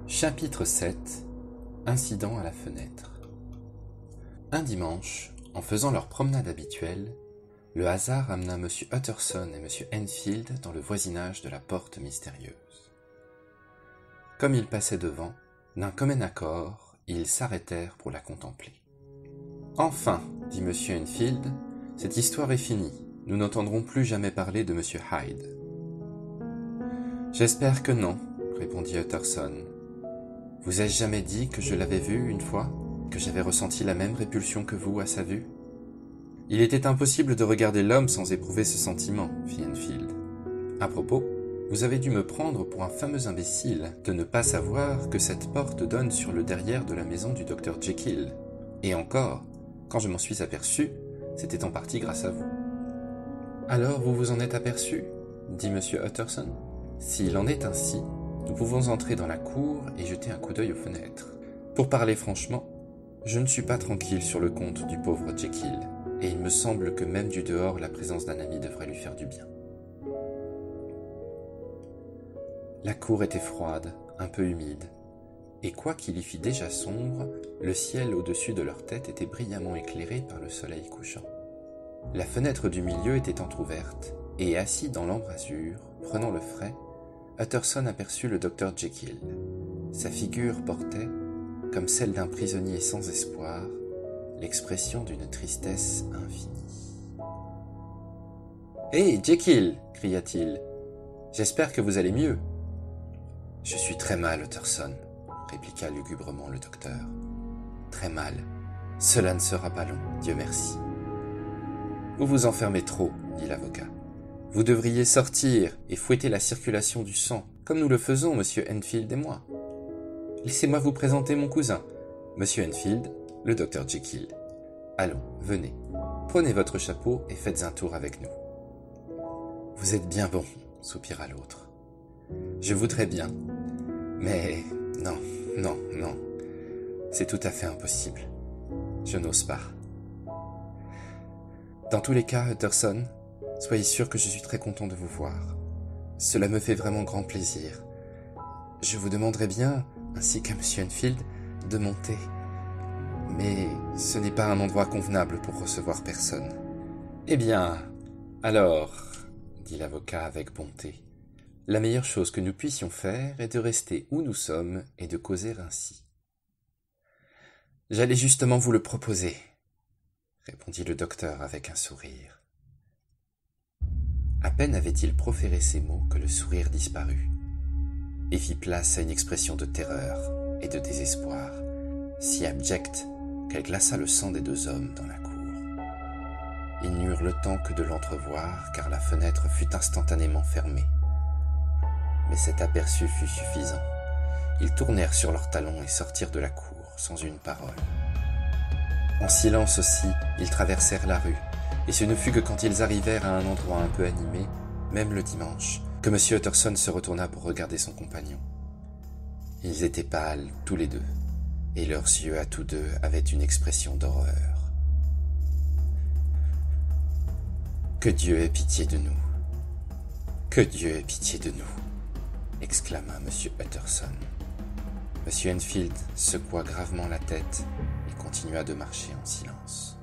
Chapitre 7 Incident à la fenêtre. Un dimanche, en faisant leur promenade habituelle, le hasard amena M. Utterson et M. Enfield dans le voisinage de la porte mystérieuse. Comme ils passaient devant, d'un commun accord, ils s'arrêtèrent pour la contempler. « Enfin, dit M. Enfield, cette histoire est finie. Nous n'entendrons plus jamais parler de M. Hyde. »« J'espère que non, » répondit Utterson. « Vous ai-je jamais dit que je l'avais vu une fois, que j'avais ressenti la même répulsion que vous à sa vue ?»« Il était impossible de regarder l'homme sans éprouver ce sentiment, fit Enfield. À propos, vous avez dû me prendre pour un fameux imbécile de ne pas savoir que cette porte donne sur le derrière de la maison du Dr Jekyll. Et encore, quand je m'en suis aperçu, c'était en partie grâce à vous. »« Alors vous vous en êtes aperçu ?» dit M. Utterson. « S'il en est ainsi, nous pouvons entrer dans la cour et jeter un coup d'œil aux fenêtres. Pour parler franchement, je ne suis pas tranquille sur le compte du pauvre Jekyll, et il me semble que même du dehors, la présence d'un ami devrait lui faire du bien. » La cour était froide, un peu humide, et quoiqu'il y fît déjà sombre, le ciel au-dessus de leur tête était brillamment éclairé par le soleil couchant. La fenêtre du milieu était entr'ouverte, et assis dans l'embrasure, prenant le frais, Utterson aperçut le Dr Jekyll. Sa figure portait, comme celle d'un prisonnier sans espoir, l'expression d'une tristesse infinie. « Hé, Jekyll !» cria-t-il. « J'espère que vous allez mieux. »« Je suis très mal, Utterson, » répliqua lugubrement le docteur. « Très mal. Cela ne sera pas long, Dieu merci. »« Vous vous enfermez trop, » dit l'avocat. « Vous devriez sortir et fouetter la circulation du sang, comme nous le faisons, monsieur Enfield et moi. Laissez-moi vous présenter mon cousin, monsieur Enfield, le Dr Jekyll. Allons, venez, prenez votre chapeau et faites un tour avec nous. »« Vous êtes bien bon, » soupira l'autre. « Je voudrais bien, mais non, c'est tout à fait impossible. Je n'ose pas. Dans tous les cas, Utterson, soyez sûr que je suis très content de vous voir. Cela me fait vraiment grand plaisir. Je vous demanderais bien, ainsi qu'à M. Enfield, de monter. Mais ce n'est pas un endroit convenable pour recevoir personne. »« Eh bien, alors, dit l'avocat avec bonté, la meilleure chose que nous puissions faire est de rester où nous sommes et de causer ainsi. »« J'allais justement vous le proposer, » répondit le docteur avec un sourire. À peine avait-il proféré ces mots que le sourire disparut et fit place à une expression de terreur et de désespoir, si abjecte qu'elle glaça le sang des deux hommes dans la cour. Ils n'eurent le temps que de l'entrevoir, car la fenêtre fut instantanément fermée. Mais cet aperçu fut suffisant. Ils tournèrent sur leurs talons et sortirent de la cour sans une parole. En silence aussi, ils traversèrent la rue, et ce ne fut que quand ils arrivèrent à un endroit un peu animé, même le dimanche, que M. Utterson se retourna pour regarder son compagnon. Ils étaient pâles, tous les deux, et leurs yeux à tous deux avaient une expression d'horreur. « Que Dieu ait pitié de nous! Que Dieu ait pitié de nous !» exclama M. Utterson. M. Enfield secoua gravement la tête et continua de marcher en silence.